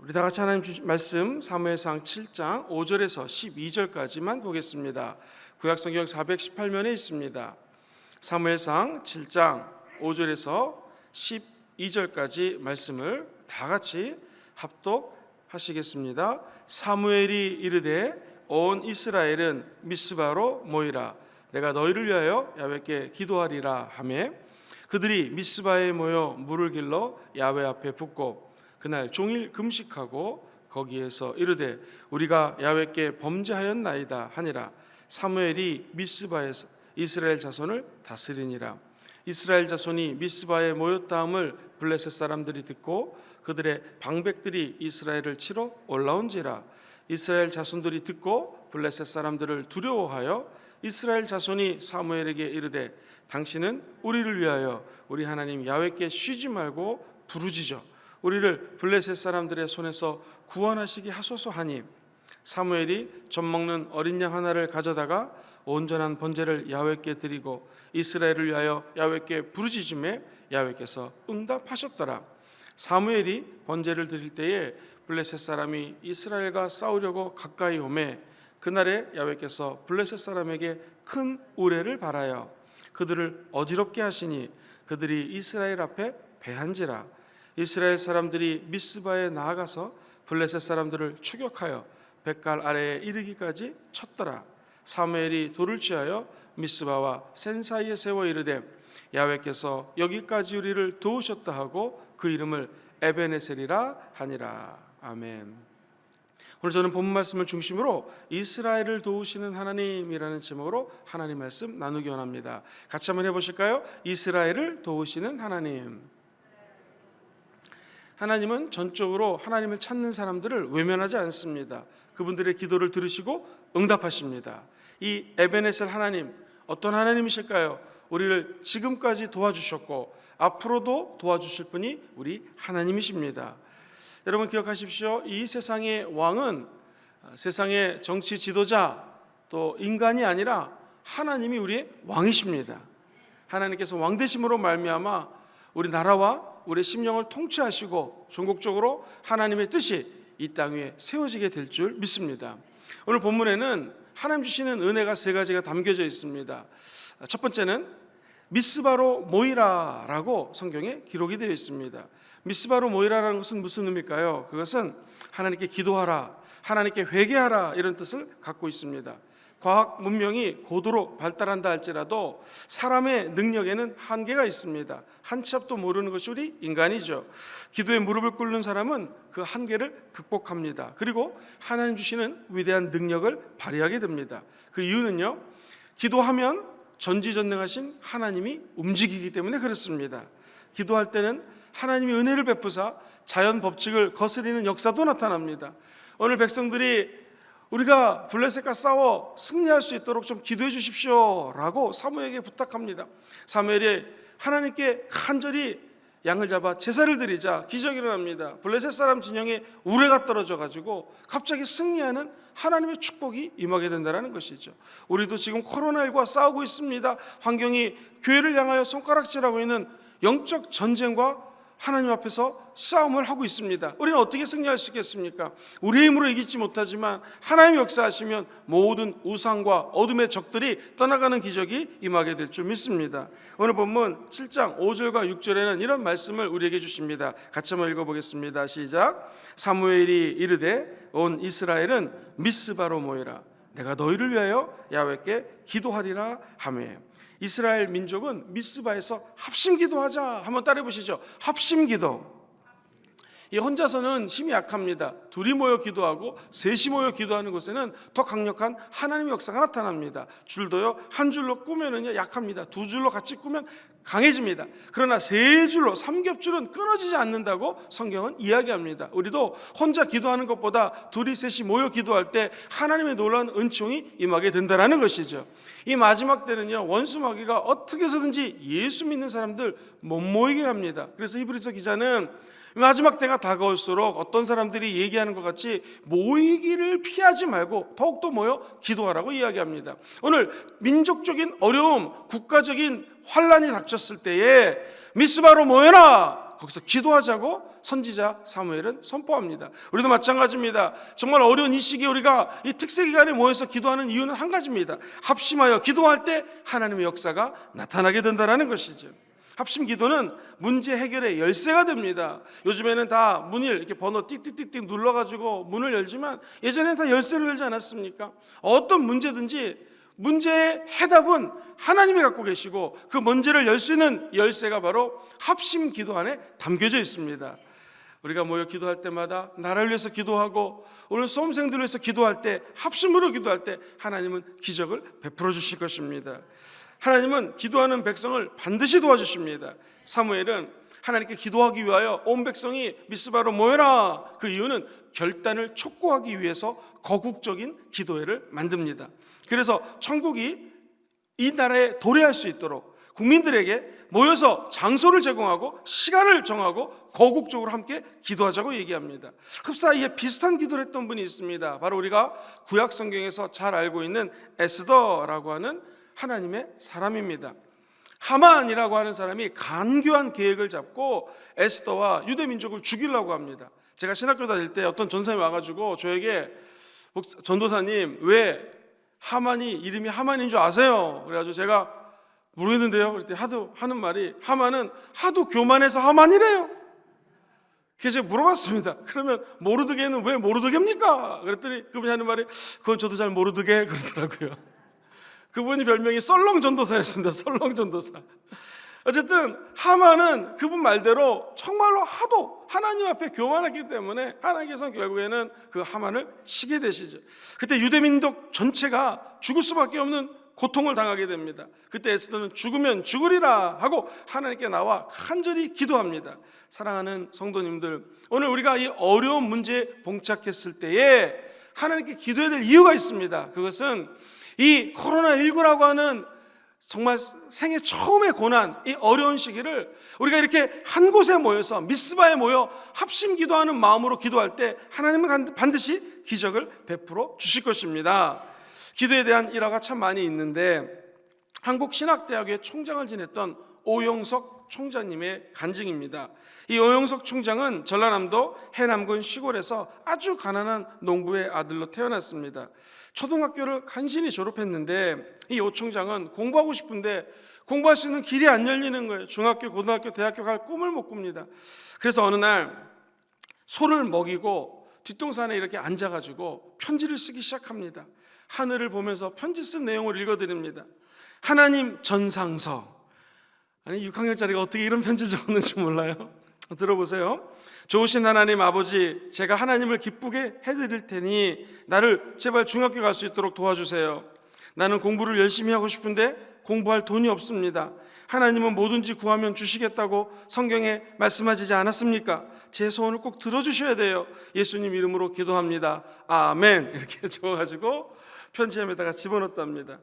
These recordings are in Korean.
우리 다 같이 하나님 주신 말씀 사무엘상 7장 5절에서 12절까지만 보겠습니다. 구약성경 418면에 있습니다. 사무엘상 7장 5절에서 12절까지 말씀을 다 같이 합독하시겠습니다. 사무엘이 이르되 온 이스라엘은 미스바로 모이라. 내가 너희를 위하여 야훼께 기도하리라 하매 그들이 미스바에 모여 물을 길러 야훼 앞에 붓고 그날 종일 금식하고 거기에서 이르되 우리가 야훼께 범죄하였나이다 하니라. 사무엘이 미스바에서 이스라엘 자손을 다스리니라. 이스라엘 자손이 미스바에 모였다함을 블레셋 사람들이 듣고 그들의 방백들이 이스라엘을 치러 올라온지라. 이스라엘 자손들이 듣고 블레셋 사람들을 두려워하여 이스라엘 자손이 사무엘에게 이르되 당신은 우리를 위하여 우리 하나님 야훼께 쉬지 말고 부르짖어 우리를 블레셋 사람들의 손에서 구원하시게 하소서 하니 사무엘이 젖먹는 어린 양 하나를 가져다가 온전한 번제를 야훼께 드리고 이스라엘을 위하여 야훼께 부르짖음에 야훼께서 응답하셨더라. 사무엘이 번제를 드릴 때에 블레셋 사람이 이스라엘과 싸우려고 가까이 오매 그날에 야훼께서 블레셋 사람에게 큰 우레를 발하여 그들을 어지럽게 하시니 그들이 이스라엘 앞에 패한지라. 이스라엘 사람들이 미스바에 나아가서 블레셋 사람들을 추격하여 뱃갈 아래에 이르기까지 쳤더라. 사무엘이 돌을 취하여 미스바와 센 사이에 세워 이르되 야훼께서 여기까지 우리를 도우셨다 하고 그 이름을 에베네셀이라 하니라. 아멘. 오늘 저는 본문 말씀을 중심으로 이스라엘을 도우시는 하나님이라는 제목으로 하나님 말씀 나누기 원합니다. 같이 한번 해보실까요? 이스라엘을 도우시는 하나님. 하나님은 전적으로 하나님을 찾는 사람들을 외면하지 않습니다. 그분들의 기도를 들으시고 응답하십니다. 이 에베네셀 하나님, 어떤 하나님이실까요? 우리를 지금까지 도와주셨고 앞으로도 도와주실 분이 우리 하나님이십니다. 여러분 기억하십시오. 이 세상의 왕은 세상의 정치 지도자 또 인간이 아니라 하나님이 우리의 왕이십니다. 하나님께서 왕 되심으로 말미암아 우리 나라와 우리 심령을 통치하시고 전국적으로 하나님의 뜻이 이 땅 위에 세워지게 될 줄 믿습니다. 오늘 본문에는 하나님 주시는 은혜가 세 가지가 담겨져 있습니다. 첫 번째는 미스바로 모이라라고 성경에 기록이 되어 있습니다. 미스바로 모이라라는 것은 무슨 의미일까요? 그것은 하나님께 기도하라, 하나님께 회개하라 이런 뜻을 갖고 있습니다. 과학 문명이 고도로 발달한다 할지라도 사람의 능력에는 한계가 있습니다. 한 치 앞도 모르는 것이 우리 인간이죠. 기도에 무릎을 꿇는 사람은 그 한계를 극복합니다. 그리고 하나님 주시는 위대한 능력을 발휘하게 됩니다. 그 이유는요, 기도하면 전지전능하신 하나님이 움직이기 때문에 그렇습니다. 기도할 때는 하나님이 은혜를 베푸사 자연 법칙을 거스리는 역사도 나타납니다. 오늘 백성들이 우리가 블레셋과 싸워 승리할 수 있도록 좀 기도해 주십시오 라고 사무엘에게 부탁합니다. 사무엘이 하나님께 간절히 양을 잡아 제사를 드리자 기적이 일어납니다. 블레셋 사람 진영에 우레가 떨어져 가지고 갑자기 승리하는 하나님의 축복이 임하게 된다는 것이죠. 우리도 지금 코로나19와 싸우고 있습니다. 환경이 교회를 향하여 손가락질하고 있는 영적 전쟁과 하나님 앞에서 싸움을 하고 있습니다. 우리는 어떻게 승리할 수 있겠습니까? 우리의 힘으로 이기지 못하지만 하나님이 역사하시면 모든 우상과 어둠의 적들이 떠나가는 기적이 임하게 될 줄 믿습니다. 오늘 본문 7장 5절과 6절에는 이런 말씀을 우리에게 주십니다. 같이 한번 읽어보겠습니다. 시작. 사무엘이 이르되 온 이스라엘은 미스바로 모이라. 내가 너희를 위하여 야훼께 기도하리라 하매. 이스라엘 민족은 미스바에서 합심기도하자. 한번 따라해 보시죠. 합심기도. 이 혼자서는 힘이 약합니다. 둘이 모여 기도하고 셋이 모여 기도하는 곳에는 더 강력한 하나님의 역사가 나타납니다. 줄도요, 한 줄로 꾸면은요 약합니다. 두 줄로 같이 꾸면 강해집니다. 그러나 세 줄로 삼겹줄은 끊어지지 않는다고 성경은 이야기합니다. 우리도 혼자 기도하는 것보다 둘이 셋이 모여 기도할 때 하나님의 놀라운 은총이 임하게 된다는 것이죠. 이 마지막 때는요, 원수 마귀가 어떻게 해서든지 예수 믿는 사람들 못 모이게 합니다. 그래서 히브리서 기자는 마지막 때가 다가올수록 어떤 사람들이 얘기하는 것 같이 모이기를 피하지 말고 더욱더 모여 기도하라고 이야기합니다. 오늘 민족적인 어려움, 국가적인 환란이 닥쳤을 때에 미스바로 모여라, 거기서 기도하자고 선지자 사무엘은 선포합니다. 우리도 마찬가지입니다. 정말 어려운 이 시기에 우리가 이 특세 기간에 모여서 기도하는 이유는 한 가지입니다. 합심하여 기도할 때 하나님의 역사가 나타나게 된다는 것이죠. 합심 기도는 문제 해결의 열쇠가 됩니다. 요즘에는 다 문을 이렇게 번호 띡띡띡띡 눌러가지고 문을 열지만 예전에는 다 열쇠를 열지 않았습니까? 어떤 문제든지 문제의 해답은 하나님이 갖고 계시고 그 문제를 열 수 있는 열쇠가 바로 합심 기도 안에 담겨져 있습니다. 우리가 모여 기도할 때마다 나라를 위해서 기도하고 오늘 수험생들을 위해서 기도할 때, 합심으로 기도할 때 하나님은 기적을 베풀어 주실 것입니다. 하나님은 기도하는 백성을 반드시 도와주십니다. 사무엘은 하나님께 기도하기 위하여 온 백성이 미스바로 모여라. 그 이유는 결단을 촉구하기 위해서 거국적인 기도회를 만듭니다. 그래서 천국이 이 나라에 도래할 수 있도록 국민들에게 모여서 장소를 제공하고 시간을 정하고 거국적으로 함께 기도하자고 얘기합니다. 흡사하게 비슷한 기도를 했던 분이 있습니다. 바로 우리가 구약 성경에서 잘 알고 있는 에스더라고 하는 하나님의 사람입니다. 하만이라고 하는 사람이 간교한 계획을 잡고 에스더와 유대 민족을 죽이려고 합니다. 제가 신학교 다닐 때 어떤 전사님이 와가지고 저에게 전도사님 왜 하만이 이름이 하만인 줄 아세요? 그래가지고 제가 모르겠는데요. 그랬더니 하도 하는 말이 하만은 하도 교만해서 하만이래요. 그래서 제가 물어봤습니다. 그러면 모르드게는 왜 모르드게입니까? 그랬더니 그분이 하는 말이 그건 저도 잘 모르드게 그러더라고요. 그분이 별명이 썰렁 전도사였습니다. 썰렁 전도사. 어쨌든 하만은 그분 말대로 정말로 하도 하나님 앞에 교만했기 때문에 하나님께서는 결국에는 그 하만을 치게 되시죠. 그때 유대민족 전체가 죽을 수밖에 없는 고통을 당하게 됩니다. 그때 에스더는 죽으면 죽으리라 하고 하나님께 나와 간절히 기도합니다. 사랑하는 성도님들, 오늘 우리가 이 어려운 문제에 봉착했을 때에 하나님께 기도해야 될 이유가 있습니다. 그것은 이 코로나19라고 하는 정말 생애 처음의 고난, 이 어려운 시기를 우리가 이렇게 한 곳에 모여서 미스바에 모여 합심 기도하는 마음으로 기도할 때 하나님은 반드시 기적을 베풀어 주실 것입니다. 기도에 대한 일화가 참 많이 있는데 한국신학대학의 총장을 지냈던 오영석 총장님의 간증입니다. 이 오영석 총장은 전라남도 해남군 시골에서 아주 가난한 농부의 아들로 태어났습니다. 초등학교를 간신히 졸업했는데 이 오 총장은 공부하고 싶은데 공부할 수 있는 길이 안 열리는 거예요. 중학교, 고등학교, 대학교 갈 꿈을 못 꿉니다. 그래서 어느 날 소를 먹이고 뒷동산에 이렇게 앉아가지고 편지를 쓰기 시작합니다. 하늘을 보면서 편지 쓴 내용을 읽어드립니다. 하나님 전상서. 아니 6학년짜리가 어떻게 이런 편지를 적었는지 몰라요. 들어보세요. 좋으신 하나님 아버지, 제가 하나님을 기쁘게 해드릴 테니 나를 제발 중학교 갈 수 있도록 도와주세요. 나는 공부를 열심히 하고 싶은데 공부할 돈이 없습니다. 하나님은 뭐든지 구하면 주시겠다고 성경에 말씀하시지 않았습니까? 제 소원을 꼭 들어주셔야 돼요. 예수님 이름으로 기도합니다. 아멘. 이렇게 적어가지고 편지함에다가 집어넣었답니다.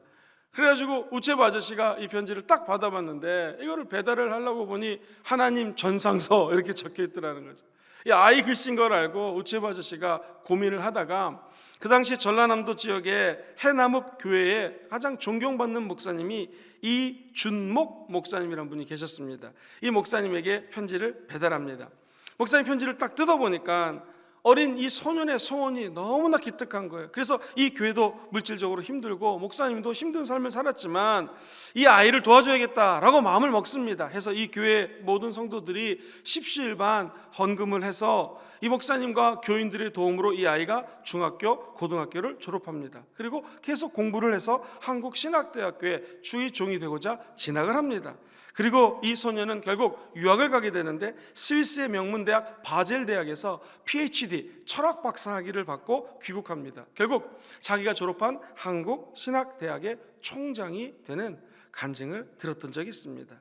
그래가지고 우체부 아저씨가 이 편지를 딱 받아봤는데 이거를 배달을 하려고 보니 하나님 전상서 이렇게 적혀있더라는 거죠. 이 아이 글씨인 걸 알고 우체부 아저씨가 고민을 하다가 그 당시 전라남도 지역의 해남읍 교회에 가장 존경받는 목사님이 이준목 목사님이라는 분이 계셨습니다. 이 목사님에게 편지를 배달합니다. 목사님 편지를 딱 뜯어보니까 어린 이 소년의 소원이 너무나 기특한 거예요. 그래서 이 교회도 물질적으로 힘들고 목사님도 힘든 삶을 살았지만 이 아이를 도와줘야겠다라고 마음을 먹습니다. 해서 이 교회 모든 성도들이 십시일반 헌금을 해서 이 목사님과 교인들의 도움으로 이 아이가 중학교, 고등학교를 졸업합니다. 그리고 계속 공부를 해서 한국신학대학교에 주의종이 되고자 진학을 합니다. 그리고 이 소년은 결국 유학을 가게 되는데 스위스의 명문대학 바젤 대학에서 PhD 철학 박사학위를 받고 귀국합니다. 결국 자기가 졸업한 한국신학대학의 총장이 되는 간증을 들었던 적이 있습니다.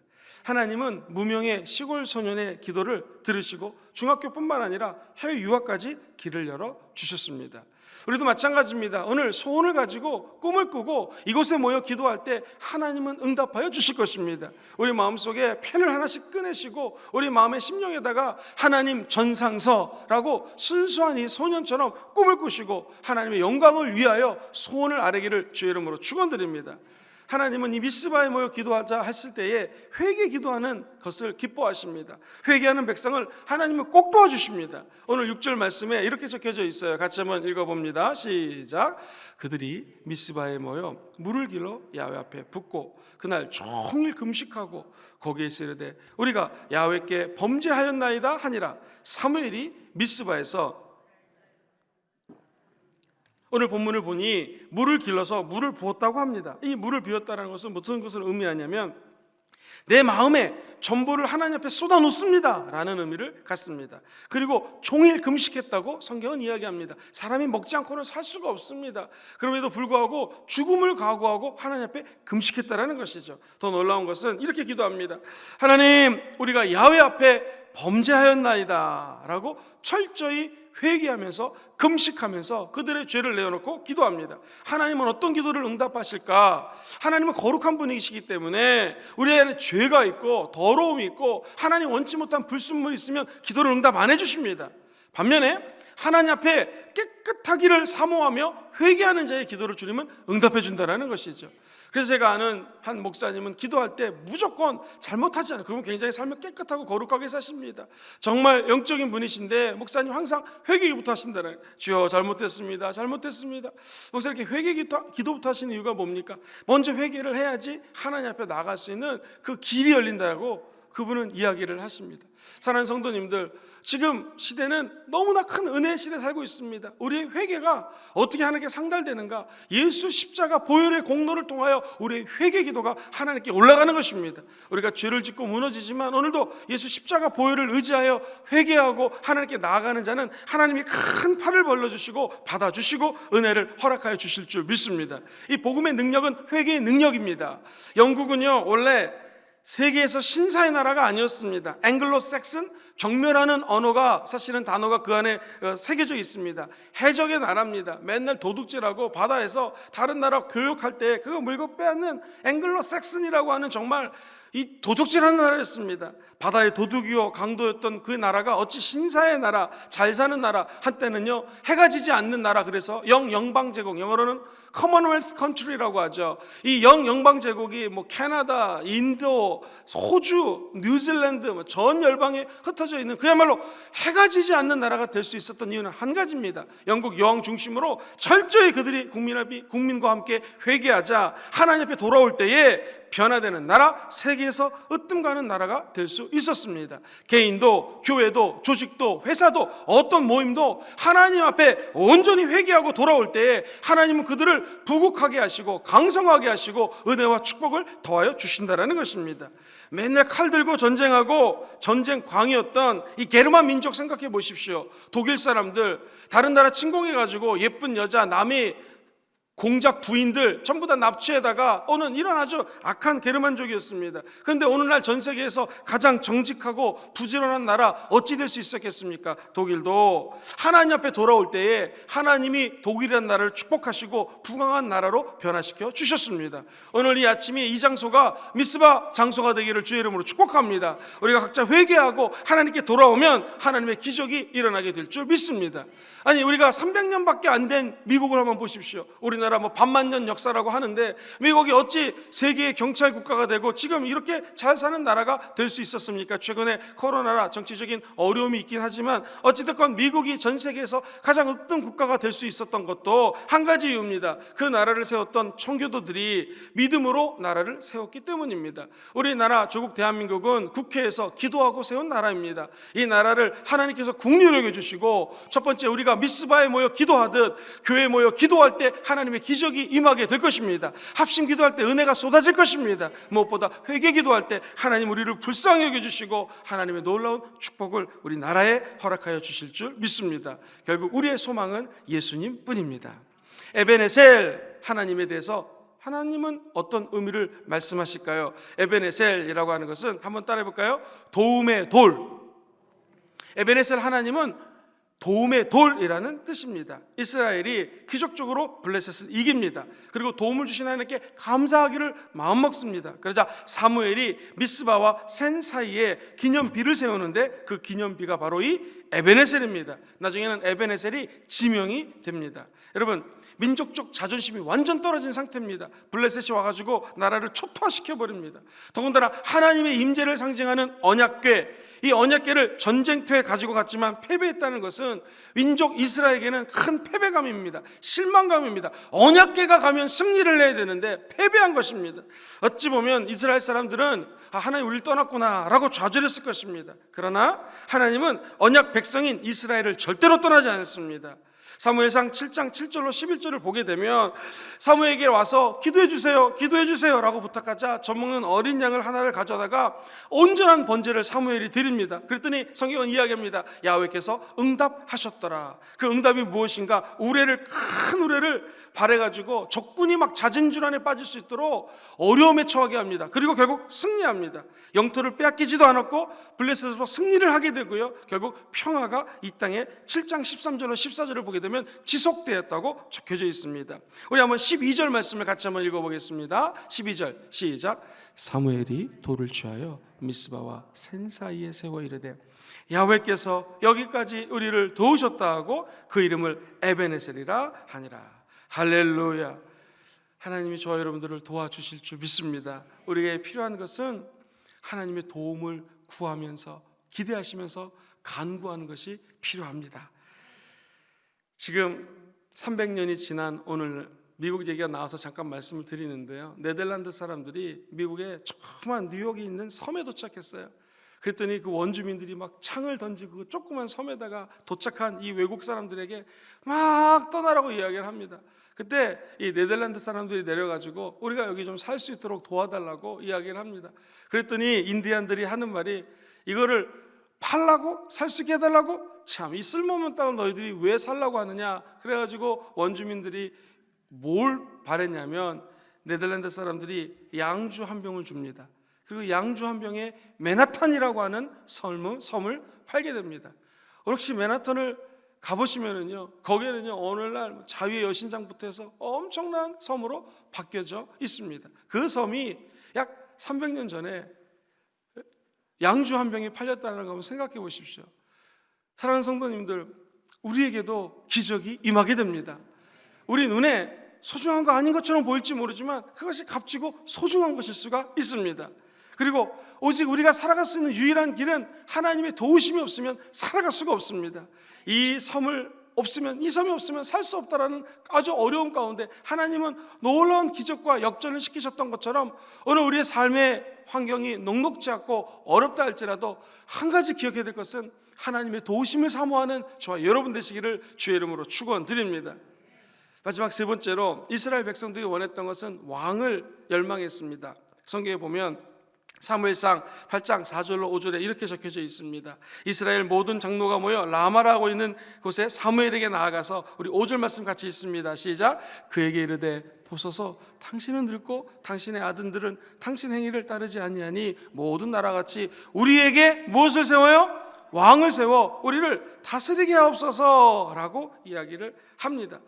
하나님은 무명의 시골 소년의 기도를 들으시고 중학교뿐만 아니라 해외 유학까지 길을 열어 주셨습니다. 우리도 마찬가지입니다. 오늘 소원을 가지고 꿈을 꾸고 이곳에 모여 기도할 때 하나님은 응답하여 주실 것입니다. 우리 마음속에 펜을 하나씩 꺼내시고 우리 마음의 심령에다가 하나님 전상서라고 순수한 이 소년처럼 꿈을 꾸시고 하나님의 영광을 위하여 소원을 아뢰기를 주의 이름으로 축원드립니다. 하나님은 이 미스바에 모여 기도하자 했을 때에 회개 기도하는 것을 기뻐하십니다. 회개하는 백성을 하나님은 꼭 도와주십니다. 오늘 6절 말씀에 이렇게 적혀져 있어요. 같이 한번 읽어봅니다. 시작. 그들이 미스바에 모여 물을 길러 야훼 앞에 붓고 그날 종일 금식하고 거기에 이르되 우리가 야훼께 범죄하였나이다 하니라. 사무엘이 미스바에서, 오늘 본문을 보니 물을 길러서 물을 부었다고 합니다. 이 물을 비웠다는 것은 무슨 것을 의미하냐면 내 마음에 전부를 하나님 앞에 쏟아놓습니다 라는 의미를 갖습니다. 그리고 종일 금식했다고 성경은 이야기합니다. 사람이 먹지 않고는 살 수가 없습니다. 그럼에도 불구하고 죽음을 각오하고 하나님 앞에 금식했다라는 것이죠. 더 놀라운 것은 이렇게 기도합니다. 하나님, 우리가 야훼 앞에 범죄하였나이다 라고 철저히 회개하면서 금식하면서 그들의 죄를 내어놓고 기도합니다. 하나님은 어떤 기도를 응답하실까? 하나님은 거룩한 분이시기 때문에 우리 안에 죄가 있고 더러움이 있고 하나님 원치 못한 불순물이 있으면 기도를 응답 안 해주십니다. 반면에 하나님 앞에 깨끗하기를 사모하며 회개하는 자의 기도를 주님은 응답해 준다는 것이죠. 그래서 제가 아는 한 목사님은 기도할 때 무조건 잘못하지 않아요. 그분 굉장히 삶을 깨끗하고 거룩하게 사십니다. 정말 영적인 분이신데 목사님 항상 회개기부터 하신다는, 주여 잘못했습니다, 잘못했습니다. 목사님 이렇게 기도부터 하시는 이유가 뭡니까? 먼저 회개를 해야지 하나님 앞에 나갈 수 있는 그 길이 열린다고 그분은 이야기를 하십니다. 사랑하는 성도님들, 지금 시대는 너무나 큰 은혜의 시대에 살고 있습니다. 우리의 회개가 어떻게 하나님께 상달되는가? 예수 십자가 보혈의 공로를 통하여 우리의 회개 기도가 하나님께 올라가는 것입니다. 우리가 죄를 짓고 무너지지만 오늘도 예수 십자가 보혈을 의지하여 회개하고 하나님께 나아가는 자는 하나님이 큰 팔을 벌려주시고 받아주시고 은혜를 허락하여 주실 줄 믿습니다. 이 복음의 능력은 회개의 능력입니다. 영국은요, 원래 세계에서 신사의 나라가 아니었습니다. 앵글로색슨, 정멸하는 언어가 사실은 단어가 그 안에 새겨져 있습니다. 해적의 나라입니다. 맨날 도둑질하고 바다에서 다른 나라 교육할 때 그거 물고 빼앗는 앵글로색슨이라고 하는 정말 이 도둑질하는 나라였습니다. 바다의 도둑이요 강도였던 그 나라가 어찌 신사의 나라, 잘 사는 나라, 한때는요 해가 지지 않는 나라, 그래서 영방제국, 영어로는 커먼웰스 컨트리라고 하죠. 이 영방제국이 뭐 캐나다, 인도, 호주, 뉴질랜드 전 열방에 흩어져 있는 그야말로 해가 지지 않는 나라가 될 수 있었던 이유는 한 가지입니다. 영국 여왕 중심으로 철저히 그들이 국민과 함께 회개하자 하나님 앞에 돌아올 때에 변화되는 나라, 세계에서 으뜸가는 나라가 될 수 있었습니다. 개인도, 교회도, 조직도, 회사도, 어떤 모임도 하나님 앞에 온전히 회개하고 돌아올 때에 하나님은 그들을 부국하게 하시고 강성하게 하시고 은혜와 축복을 더하여 주신다라는 것입니다. 맨날 칼 들고 전쟁하고 전쟁광이었던 이 게르만 민족 생각해 보십시오. 독일 사람들 다른 나라 침공해가지고 예쁜 여자, 남의 공작 부인들 전부 다 납치에다가 오는 이런 아주 악한 게르만족이었습니다. 그런데 오늘날 전 세계에서 가장 정직하고 부지런한 나라 어찌 될 수 있었겠습니까? 독일도 하나님 앞에 돌아올 때에 하나님이 독일이라는 나라를 축복하시고 부강한 나라로 변화시켜 주셨습니다. 오늘 이 아침이 이 장소가 미스바 장소가 되기를 주의 이름으로 축복합니다. 우리가 각자 회개하고 하나님께 돌아오면 하나님의 기적이 일어나게 될 줄 믿습니다. 아니, 우리가 300년밖에 안 된 미국을 한번 보십시오. 우리나라 뭐 반만년 역사라고 하는데 미국이 어찌 세계의 경찰 국가가 되고 지금 이렇게 잘 사는 나라가 될 수 있었습니까? 최근에 코로나라 정치적인 어려움이 있긴 하지만 어찌됐건 미국이 전 세계에서 가장 으뜸 국가가 될 수 있었던 것도 한 가지 이유입니다. 그 나라를 세웠던 청교도들이 믿음으로 나라를 세웠기 때문입니다. 우리나라 조국 대한민국은 국회에서 기도하고 세운 나라입니다. 이 나라를 하나님께서 국리로 여겨주시고 첫 번째, 우리가 미스바에 모여 기도하듯 교회에 모여 기도할 때 하나님의 기적이 임하게 될 것입니다. 합심 기도할 때 은혜가 쏟아질 것입니다. 무엇보다 회개 기도할 때 하나님 우리를 불쌍히 여겨주시고 하나님의 놀라운 축복을 우리 나라에 허락하여 주실 줄 믿습니다. 결국 우리의 소망은 예수님 뿐입니다. 에베네셀, 하나님에 대해서 하나님은 어떤 의미를 말씀하실까요? 에베네셀이라고 하는 것은 한번 따라해 볼까요? 도움의 돌. 에베네셀, 하나님은 도움의 돌이라는 뜻입니다. 이스라엘이 기적적으로 블레셋을 이깁니다. 그리고 도움을 주신 하나님께 감사하기를 마음먹습니다. 그러자 사무엘이 미스바와 센 사이에 기념비를 세우는데 그 기념비가 바로 이 에베네셀입니다. 나중에는 에베네셀이 지명이 됩니다. 여러분, 민족적 자존심이 완전 떨어진 상태입니다. 블레셋이 와가지고 나라를 초토화시켜버립니다. 더군다나 하나님의 임재를 상징하는 언약궤, 이 언약궤를 전쟁터에 가지고 갔지만 패배했다는 것은 민족 이스라엘에게는 큰 패배감입니다. 실망감입니다. 언약궤가 가면 승리를 내야 되는데 패배한 것입니다. 어찌 보면 이스라엘 사람들은 하나님 우리를 떠났구나 라고 좌절했을 것입니다. 그러나 하나님은 언약 백성인 이스라엘을 절대로 떠나지 않습니다. 사무엘상 7장 7절로 11절을 보게 되면 사무엘에게 와서 기도해 주세요 라고 부탁하자 젖먹는 어린 양을 하나를 가져다가 온전한 번제를 사무엘이 드립니다. 그랬더니 성경은 이야기합니다. 야훼께서 응답하셨더라. 그 응답이 무엇인가? 큰 우레를 발해가지고 적군이 막 자진줄 안에 빠질 수 있도록 어려움에 처하게 합니다. 그리고 결국 승리합니다. 영토를 빼앗기지도 않았고 블레셋에서 승리를 하게 되고요, 결국 평화가 이 땅에 7장 13절로 14절을 보게 되면 지속되었다고 적혀져 있습니다. 우리 한번 12절 말씀을 같이 한번 읽어보겠습니다. 12절 시작. 사무엘이 돌을 취하여 미스바와 센 사이에 세워 이르되 야훼께서 여기까지 우리를 도우셨다 하고 그 이름을 에베네셀이라 하니라. 할렐루야. 하나님이 저와 여러분들을 도와주실 줄 믿습니다. 우리에게 필요한 것은 하나님의 도움을 구하면서 기대하시면서 간구하는 것이 필요합니다. 지금 300년이 지난 오늘 미국 얘기가 나와서 잠깐 말씀을 드리는데요, 네덜란드 사람들이 미국의 조그만 뉴욕에 있는 섬에 도착했어요. 그랬더니 그 원주민들이 막 창을 던지고 그 조그만 섬에다가 도착한 이 외국 사람들에게 막 떠나라고 이야기를 합니다. 그때 이 네덜란드 사람들이 내려가지고 우리가 여기 좀 살 수 있도록 도와달라고 이야기를 합니다. 그랬더니 인디안들이 하는 말이 이거를 팔라고? 살 수 있게 해달라고? 참, 이 쓸모없는 땅을 너희들이 왜 살라고 하느냐. 그래가지고 원주민들이 뭘 바랬냐면 네덜란드 사람들이 양주 한 병을 줍니다. 그리고 양주 한 병에 맨하탄이라고 하는 섬을 팔게 됩니다. 혹시 맨하탄을 가보시면은요, 거기에는요 오늘날 자유의 여신장부터 해서 엄청난 섬으로 바뀌어져 있습니다. 그 섬이 약 300년 전에 양주 한 병이 팔렸다는 거 한번 생각해 보십시오. 사랑하는 성도님들, 우리에게도 기적이 임하게 됩니다. 우리 눈에 소중한 거 아닌 것처럼 보일지 모르지만 그것이 값지고 소중한 것일 수가 있습니다. 그리고 오직 우리가 살아갈 수 있는 유일한 길은 하나님의 도우심이 없으면 살아갈 수가 없습니다. 이 섬이 없으면 살 수 없다라는 아주 어려움 가운데 하나님은 놀라운 기적과 역전을 시키셨던 것처럼 오늘 우리의 삶의 환경이 녹록지 않고 어렵다 할지라도 한 가지 기억해야 될 것은 하나님의 도우심을 사모하는 저와 여러분 되시기를 주의 이름으로 축원드립니다. 마지막 세 번째로 이스라엘 백성들이 원했던 것은 왕을 열망했습니다. 성경에 보면 사무엘상 8장 4절로 5절에 이렇게 적혀져 있습니다. 이스라엘 모든 장로가 모여 라마라고 있는 곳에 사무엘에게 나아가서, 우리 5절 말씀 같이 있습니다. 시작. 그에게 이르되 보소서 당신은 늙고 당신의 아들들은 당신 행위를 따르지 아니하니 모든 나라같이 우리에게 무엇을 세워요? 왕을 세워 우리를 다스리게 하옵소서라고 이야기를 합니다.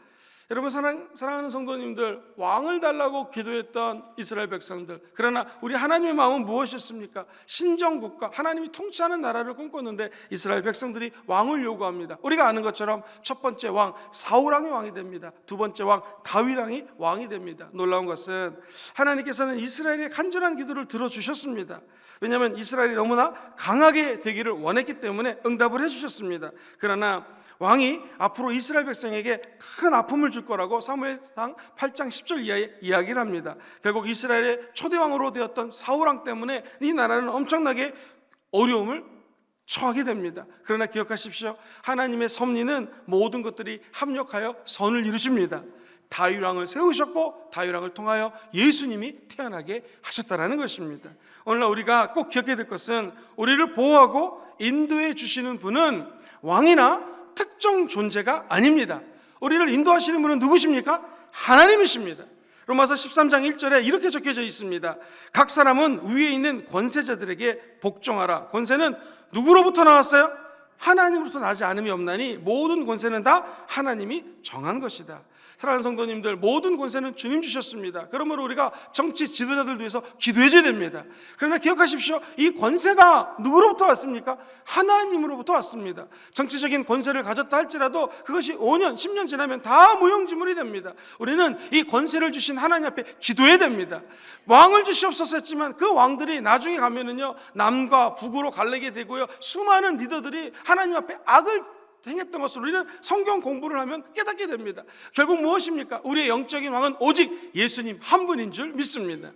여러분, 사랑하는 성도님들, 왕을 달라고 기도했던 이스라엘 백성들, 그러나 우리 하나님의 마음은 무엇이었습니까? 신정국가, 하나님이 통치하는 나라를 꿈꿨는데 이스라엘 백성들이 왕을 요구합니다. 우리가 아는 것처럼 첫 번째 왕 사울왕이 왕이 됩니다. 두 번째 왕 다윗왕이 왕이 됩니다. 놀라운 것은 하나님께서는 이스라엘의 간절한 기도를 들어주셨습니다. 왜냐하면 이스라엘이 너무나 강하게 되기를 원했기 때문에 응답을 해주셨습니다. 그러나 왕이 앞으로 이스라엘 백성에게 큰 아픔을 줄 거라고 사무엘상 8장 10절 이하에 이야기를 합니다. 결국 이스라엘의 초대왕으로 되었던 사울왕 때문에 이 나라는 엄청나게 어려움을 처하게 됩니다. 그러나 기억하십시오. 하나님의 섭리는 모든 것들이 합력하여 선을 이루십니다. 다윗왕을 세우셨고 다윗왕을 통하여 예수님이 태어나게 하셨다라는 것입니다. 오늘날 우리가 꼭 기억해야 될 것은 우리를 보호하고 인도해 주시는 분은 왕이나 특정 존재가 아닙니다. 우리를 인도하시는 분은 누구십니까? 하나님이십니다. 로마서 13장 1절에 이렇게 적혀져 있습니다. 각 사람은 위에 있는 권세자들에게 복종하라. 권세는 누구로부터 나왔어요? 하나님으로부터 나지 않음이 없나니 모든 권세는 다 하나님이 정한 것이다. 사랑하는 성도님들, 모든 권세는 주님 주셨습니다. 그러므로 우리가 정치 지도자들 위해서 기도해줘야 됩니다. 그러나 기억하십시오. 이 권세가 누구로부터 왔습니까? 하나님으로부터 왔습니다. 정치적인 권세를 가졌다 할지라도 그것이 5년, 10년 지나면 다 무용지물이 됩니다. 우리는 이 권세를 주신 하나님 앞에 기도해야 됩니다. 왕을 주시옵소서 했지만 그 왕들이 나중에 가면은요, 남과 북으로 갈리게 되고요, 수많은 리더들이 하나님 앞에 악을 행했던 것을 우리는 성경 공부를 하면 깨닫게 됩니다. 결국 무엇입니까? 우리의 영적인 왕은 오직 예수님 한 분인 줄 믿습니다.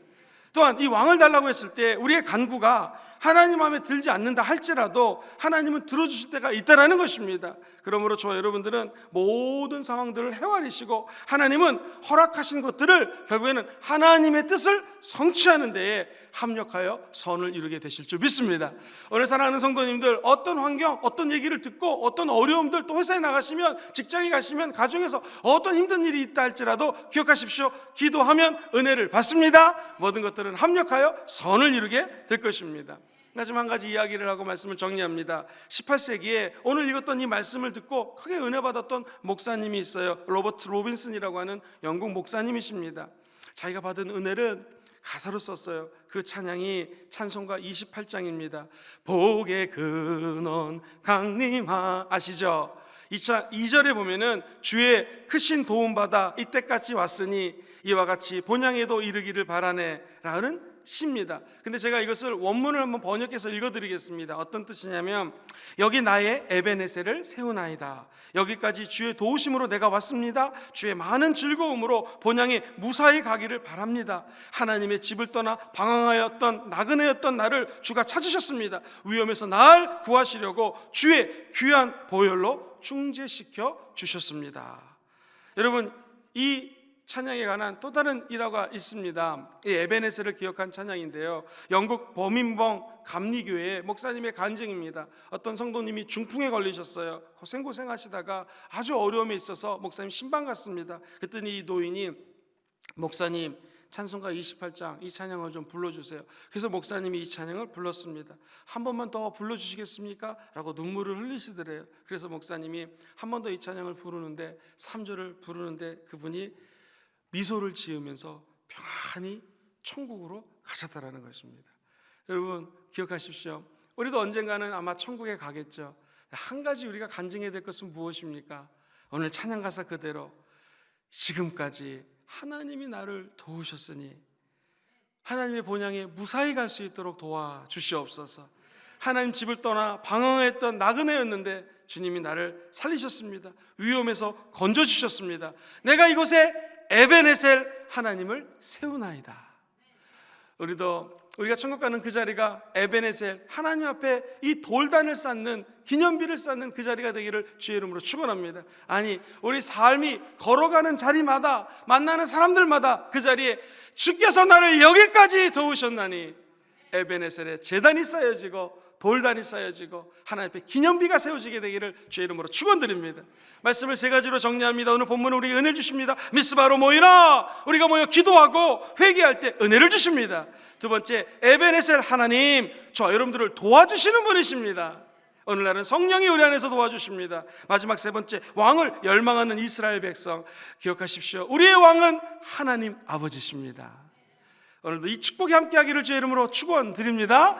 또한 이 왕을 달라고 했을 때 우리의 간구가 하나님 마음에 들지 않는다 할지라도 하나님은 들어주실 때가 있다라는 것입니다. 그러므로 저와 여러분들은 모든 상황들을 헤아리시고 하나님은 허락하신 것들을 결국에는 하나님의 뜻을 성취하는 데에 합력하여 선을 이루게 되실 줄 믿습니다. 오늘 사랑하는 성도님들, 어떤 환경, 어떤 얘기를 듣고 어떤 어려움들, 또 회사에 나가시면, 직장에 가시면, 가정에서 어떤 힘든 일이 있다 할지라도 기억하십시오. 기도하면 은혜를 받습니다. 모든 것들은 합력하여 선을 이루게 될 것입니다. 마지막 한 가지 이야기를 하고 말씀을 정리합니다. 18세기에 오늘 읽었던 이 말씀을 듣고 크게 은혜 받았던 목사님이 있어요. 로버트 로빈슨이라고 하는 영국 목사님이십니다. 자기가 받은 은혜를 가사로 썼어요. 그 찬양이 찬송가 28장입니다. 복의 근원 강림하, 아시죠? 2절에 보면은 주의 크신 도움받아 이때까지 왔으니 이와 같이 본향에도 이르기를 바라네 라는 시입니다. 근데 제가 이것을 원문을 한번 번역해서 읽어드리겠습니다. 어떤 뜻이냐면, 여기 나의 에베네셀을 세우나이다. 여기까지 주의 도우심으로 내가 왔습니다. 주의 많은 즐거움으로 본향에 무사히 가기를 바랍니다. 하나님의 집을 떠나 방황하였던 나그네였던 나를 주가 찾으셨습니다. 위험에서 날 구하시려고 주의 귀한 보혈로 중재시켜 주셨습니다. 여러분, 이 찬양에 관한 또 다른 일화가 있습니다. 이 에베네셀을 기억한 찬양인데요, 영국 버민벙 감리교회 목사님의 간증입니다. 어떤 성도님이 중풍에 걸리셨어요. 고생하시다가 아주 어려움에 있어서 목사님 신방 갔습니다. 그랬더니 이 노인이, 목사님 찬송가 28장 이 찬양을 좀 불러주세요. 그래서 목사님이 이 찬양을 불렀습니다. 한 번만 더 불러주시겠습니까? 라고 눈물을 흘리시더래요. 그래서 목사님이 한 번 더 이 찬양을 부르는데, 3절을 부르는데 그분이 미소를 지으면서 평안히 천국으로 가셨다라는 것입니다. 여러분 기억하십시오. 우리도 언젠가는 아마 천국에 가겠죠. 한 가지 우리가 간증해야 될 것은 무엇입니까? 오늘 찬양 가사 그대로 지금까지 하나님이 나를 도우셨으니 하나님의 본향에 무사히 갈 수 있도록 도와주시옵소서. 하나님 집을 떠나 방황했던 나그네였는데 주님이 나를 살리셨습니다. 위험에서 건져주셨습니다. 내가 이곳에 에베네셀 하나님을 세우나이다. 우리가 천국 가는 그 자리가 에베네셀 하나님 앞에 이 돌단을 쌓는, 기념비를 쌓는 그 자리가 되기를 주의 이름으로 축원합니다. 아니, 우리 삶이 걸어가는 자리마다, 만나는 사람들마다 그 자리에 주께서 나를 여기까지 도우셨나니 에베네셀에 제단이 쌓여지고 돌단이 쌓여지고 하나님 앞에 기념비가 세워지게 되기를 주의 이름으로 축원드립니다. 말씀을 세 가지로 정리합니다. 오늘 본문은 우리에게 은혜를 주십니다. 미스바로 모이라, 우리가 모여 기도하고 회개할 때 은혜를 주십니다. 두 번째, 에베네셀 하나님, 저와 여러분들을 도와주시는 분이십니다. 오늘날은 성령이 우리 안에서 도와주십니다. 마지막 세 번째, 왕을 열망하는 이스라엘 백성, 기억하십시오. 우리의 왕은 하나님 아버지십니다. 오늘도 이 축복이 함께하기를 주의 이름으로 축원드립니다.